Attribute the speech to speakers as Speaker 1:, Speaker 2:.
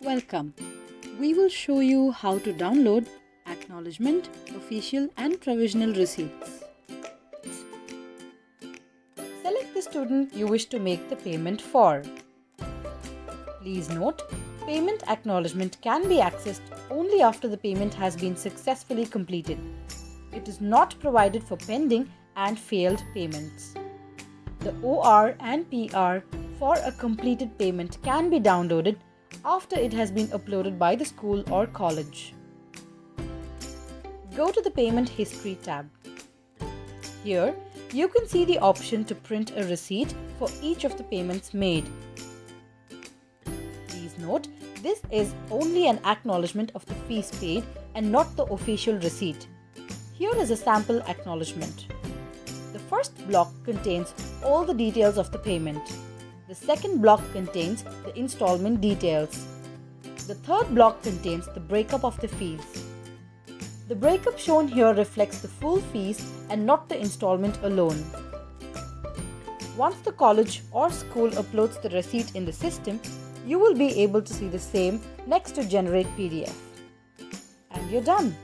Speaker 1: Welcome. We will show you how to download acknowledgement, official and provisional receipts. Select the student you wish to make the payment for. Please note, payment acknowledgement can be accessed only after the payment has been successfully completed. It is not provided for pending and failed payments. The OR and PR for a completed payment can be downloaded after it has been uploaded by the school or college. Go to the Payment History tab. Here, you can see the option to print a receipt for each of the payments made. Please note, this is only an acknowledgement of the fees paid and not the official receipt. Here is a sample acknowledgement. The first block contains all the details of the payment. The second block contains the installment details. The third block contains the breakup of the fees. The breakup shown here reflects the full fees and not the installment alone. Once the college or school uploads the receipt in the system, you will be able to see the same next to Generate PDF. And you're done.